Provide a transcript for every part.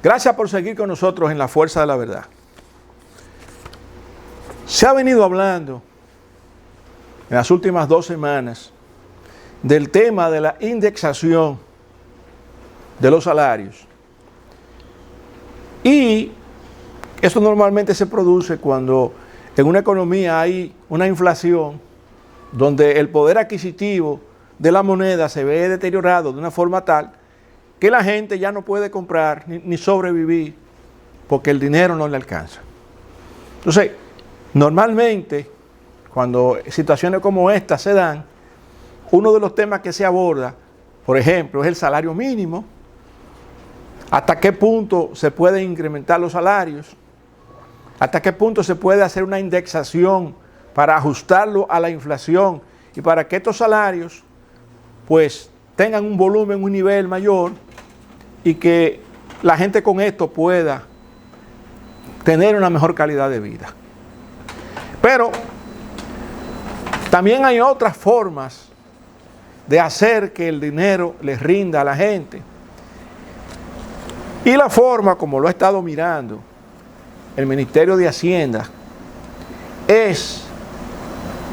Gracias por seguir con nosotros en La Fuerza de la Verdad. Se ha venido hablando en las últimas 2 semanas del tema de la indexación de los salarios. Y esto normalmente se produce cuando en una economía hay una inflación donde el poder adquisitivo de la moneda se ve deteriorado de una forma tal que la gente ya no puede comprar ni sobrevivir porque el dinero no le alcanza. Entonces, normalmente, cuando situaciones como esta se dan, uno de los temas que se aborda, por ejemplo, es el salario mínimo, hasta qué punto se pueden incrementar los salarios, hasta qué punto se puede hacer una indexación para ajustarlo a la inflación y para que estos salarios pues tengan un volumen, un nivel mayor y que la gente con esto pueda tener una mejor calidad de vida. Pero también hay otras formas de hacer que el dinero les rinda a la gente. Y la forma, como lo ha estado mirando el Ministerio de Hacienda, es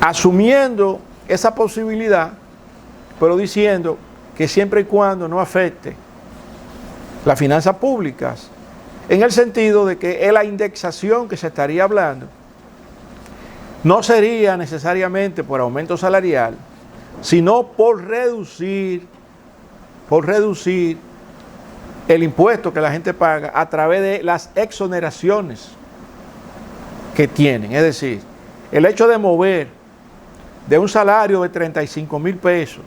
asumiendo esa posibilidad, pero diciendo que siempre y cuando no afecte las finanzas públicas, en el sentido de que la indexación que se estaría hablando no sería necesariamente por aumento salarial, sino por reducir el impuesto que la gente paga a través de las exoneraciones que tienen. Es decir, el hecho de mover de un salario de 35,000 pesos,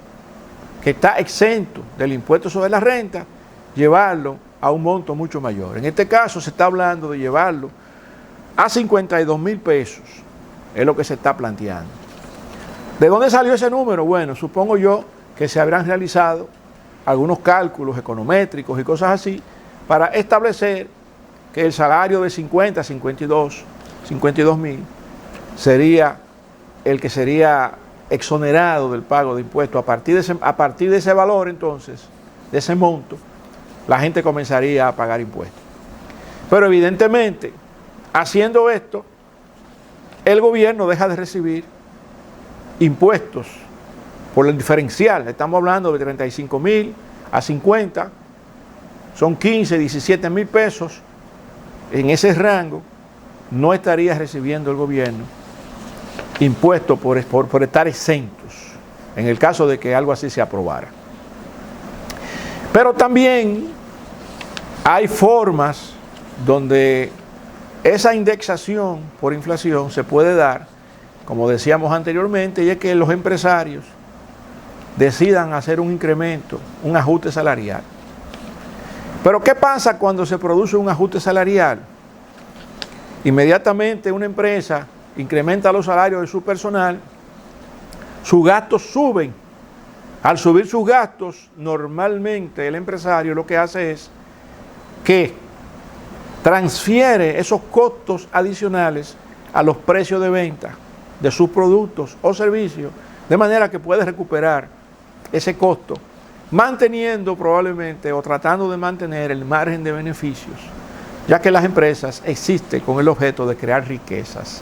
que está exento del impuesto sobre la renta, llevarlo a un monto mucho mayor. En este caso se está hablando de llevarlo a 52,000 pesos, es lo que se está planteando. ¿De dónde salió ese número? Bueno, supongo yo que se habrán realizado algunos cálculos econométricos y cosas así para establecer que el salario de 52,000 sería el que sería exonerado del pago de impuestos. A partir de ese valor, entonces, de ese monto, la gente comenzaría a pagar impuestos. Pero evidentemente, haciendo esto, el gobierno deja de recibir impuestos por el diferencial. Estamos hablando de 35,000 a 50, son 15, 17,000 pesos. En ese rango no estaría recibiendo el gobierno impuestos por estar exentos, en el caso de que algo así se aprobara. Pero también hay formas donde esa indexación por inflación se puede dar, como decíamos anteriormente, y es que los empresarios decidan hacer un incremento, un ajuste salarial. Pero ¿qué pasa cuando se produce un ajuste salarial? Inmediatamente una empresa incrementa los salarios de su personal, sus gastos suben. Al subir sus gastos, normalmente el empresario lo que hace es que transfiere esos costos adicionales a los precios de venta de sus productos o servicios, de manera que puede recuperar ese costo, manteniendo probablemente o tratando de mantener el margen de beneficios, ya que las empresas existen con el objeto de crear riquezas.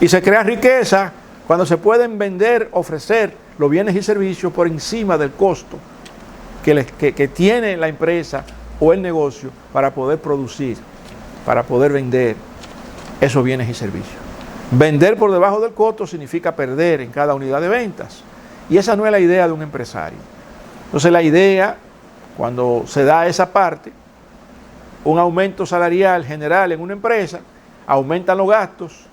Y se crea riqueza cuando se pueden vender, ofrecer los bienes y servicios por encima del costo que tiene la empresa o el negocio para poder producir, para poder vender esos bienes y servicios. Vender por debajo del costo significa perder en cada unidad de ventas. Y esa no es la idea de un empresario. Entonces la idea, cuando se da esa parte, un aumento salarial general en una empresa, aumentan los gastos,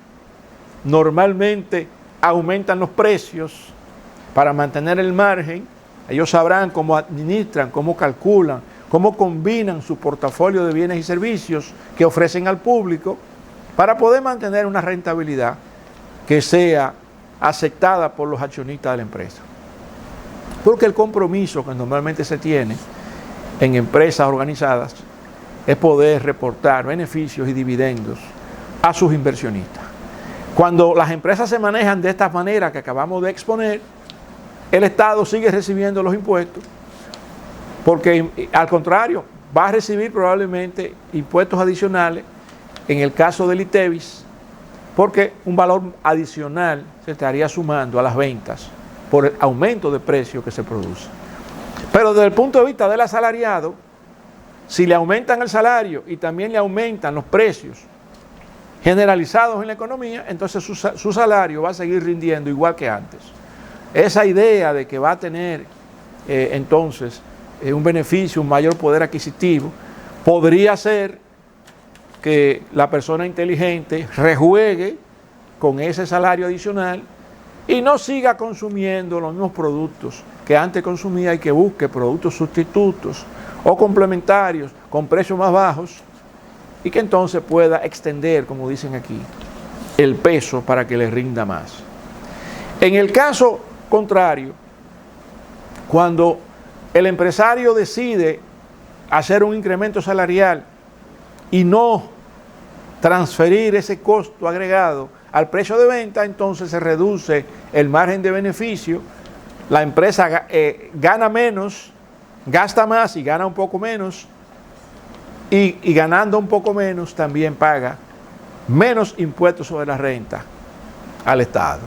normalmente aumentan los precios para mantener el margen. Ellos sabrán cómo administran, cómo calculan, cómo combinan su portafolio de bienes y servicios que ofrecen al público para poder mantener una rentabilidad que sea aceptada por los accionistas de la empresa. Porque el compromiso que normalmente se tiene en empresas organizadas es poder reportar beneficios y dividendos a sus inversionistas. Cuando las empresas se manejan de esta manera que acabamos de exponer, el Estado sigue recibiendo los impuestos, porque al contrario, va a recibir probablemente impuestos adicionales en el caso del ITEVIS, porque un valor adicional se estaría sumando a las ventas por el aumento de precio que se produce. Pero desde el punto de vista del asalariado, si le aumentan el salario y también le aumentan los precios generalizados en la economía, entonces su salario va a seguir rindiendo igual que antes. Esa idea de que va a tener entonces un beneficio, un mayor poder adquisitivo, podría ser que la persona inteligente rejuegue con ese salario adicional y no siga consumiendo los mismos productos que antes consumía y que busque productos sustitutos o complementarios con precios más bajos y que entonces pueda extender, como dicen aquí, el peso para que le rinda más. En el caso contrario, cuando el empresario decide hacer un incremento salarial y no transferir ese costo agregado al precio de venta, entonces se reduce el margen de beneficio, la empresa gana menos, gasta más y gana un poco menos, y ganando un poco menos también paga menos impuestos sobre la renta al Estado.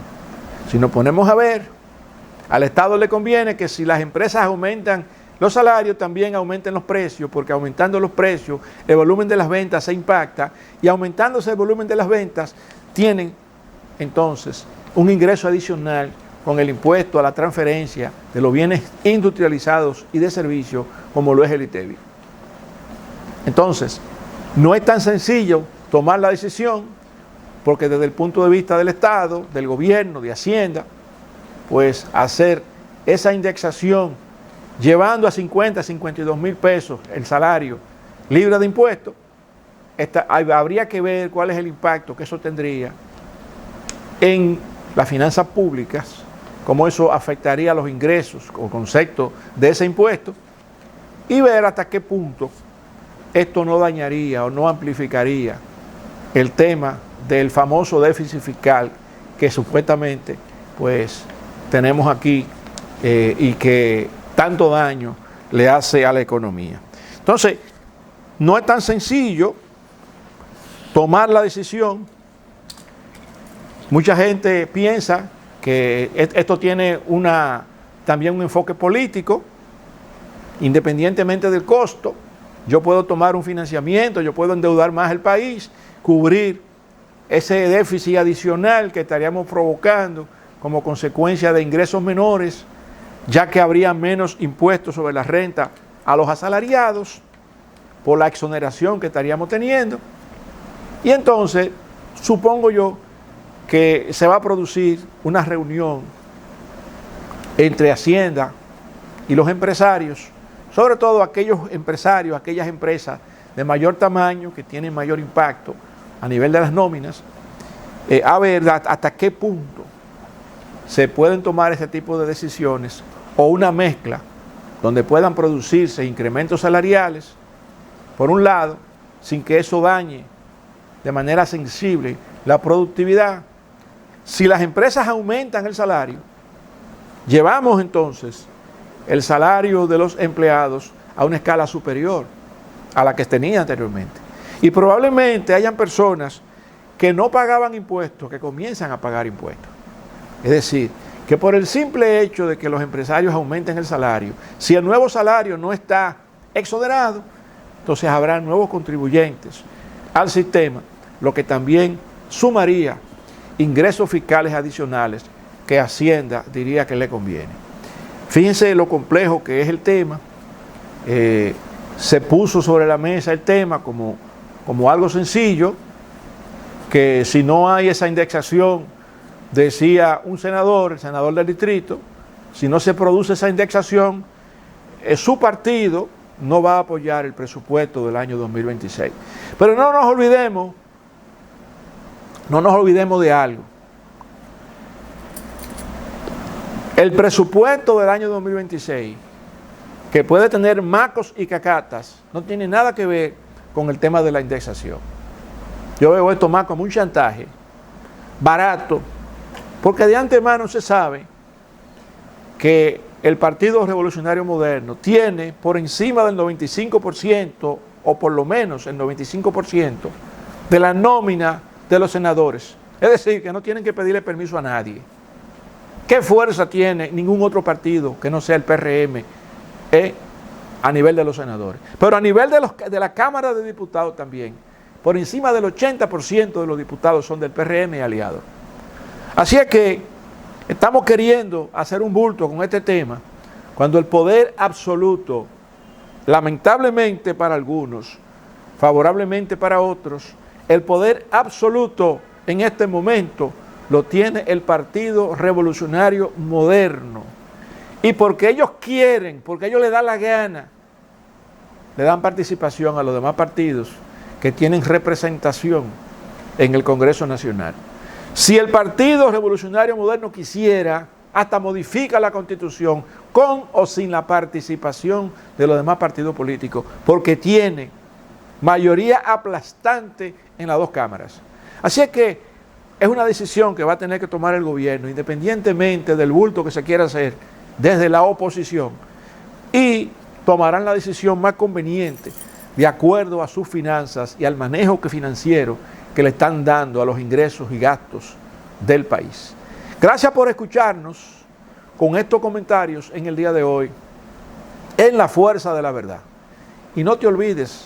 Si nos ponemos a ver, al Estado le conviene que si las empresas aumentan los salarios, también aumenten los precios, porque aumentando los precios, el volumen de las ventas se impacta, y aumentándose el volumen de las ventas, tienen entonces un ingreso adicional con el impuesto a la transferencia de los bienes industrializados y de servicio, como lo es el ITEVIS. Entonces, no es tan sencillo tomar la decisión, porque desde el punto de vista del Estado, del gobierno, de Hacienda, pues hacer esa indexación llevando a 50, 52 mil pesos el salario libre de impuestos, habría que ver cuál es el impacto que eso tendría en las finanzas públicas, cómo eso afectaría a los ingresos o concepto de ese impuesto, y ver hasta qué punto esto no dañaría o no amplificaría el tema del famoso déficit fiscal que supuestamente pues tenemos aquí y que tanto daño le hace a la economía. Entonces, no es tan sencillo tomar la decisión. Mucha gente piensa que esto tiene también un enfoque político, independientemente del costo. Yo puedo tomar un financiamiento, yo puedo endeudar más el país, cubrir ese déficit adicional que estaríamos provocando como consecuencia de ingresos menores, ya que habría menos impuestos sobre la renta a los asalariados por la exoneración que estaríamos teniendo. Y entonces, supongo yo que se va a producir una reunión entre Hacienda y los empresarios, sobre todo aquellos empresarios, aquellas empresas de mayor tamaño que tienen mayor impacto a nivel de las nóminas, a ver hasta qué punto se pueden tomar ese tipo de decisiones o una mezcla donde puedan producirse incrementos salariales, por un lado, sin que eso dañe de manera sensible la productividad. Si las empresas aumentan el salario, llevamos entonces el salario de los empleados a una escala superior a la que tenía anteriormente. Y probablemente hayan personas que no pagaban impuestos, que comienzan a pagar impuestos. Es decir, que por el simple hecho de que los empresarios aumenten el salario, si el nuevo salario no está exonerado, entonces habrá nuevos contribuyentes al sistema, lo que también sumaría ingresos fiscales adicionales que Hacienda diría que le conviene. Fíjense lo complejo que es el tema. Se puso sobre la mesa el tema como algo sencillo, que si no hay esa indexación, decía un senador, el senador del distrito, si no se produce esa indexación, su partido no va a apoyar el presupuesto del año 2026. Pero no nos olvidemos de algo. El presupuesto del año 2026, que puede tener macos y cacatas, no tiene nada que ver con el tema de la indexación. Yo veo esto más como un chantaje barato, porque de antemano se sabe que el Partido Revolucionario Moderno tiene por encima del 95%, o por lo menos el 95%, de la nómina de los senadores. Es decir, que no tienen que pedirle permiso a nadie. ¿Qué fuerza tiene ningún otro partido que no sea el PRM a nivel de los senadores? Pero a nivel de la Cámara de Diputados también, por encima del 80% de los diputados son del PRM y aliados. Así es que estamos queriendo hacer un bulto con este tema, cuando el poder absoluto, lamentablemente para algunos, favorablemente para otros, el poder absoluto en este momento lo tiene el Partido Revolucionario Moderno. Y porque ellos quieren, porque ellos les da la gana, le dan participación a los demás partidos que tienen representación en el Congreso Nacional. Si el Partido Revolucionario Moderno quisiera, hasta modifica la Constitución con o sin la participación de los demás partidos políticos, porque tiene mayoría aplastante en las dos cámaras. Así es que es una decisión que va a tener que tomar el gobierno, independientemente del bulto que se quiera hacer desde la oposición, y tomarán la decisión más conveniente de acuerdo a sus finanzas y al manejo financiero que le están dando a los ingresos y gastos del país. Gracias por escucharnos con estos comentarios en el día de hoy en La Fuerza de la Verdad. Y no te olvides,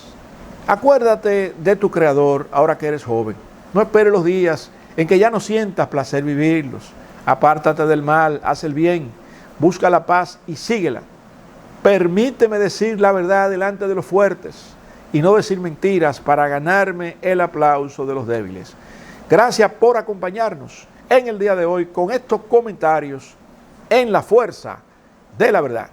acuérdate de tu Creador ahora que eres joven. No esperes los días en que ya no sientas placer vivirlos. Apártate del mal, haz el bien, busca la paz y síguela. Permíteme decir la verdad delante de los fuertes y no decir mentiras para ganarme el aplauso de los débiles. Gracias por acompañarnos en el día de hoy con estos comentarios en La Fuerza de la Verdad.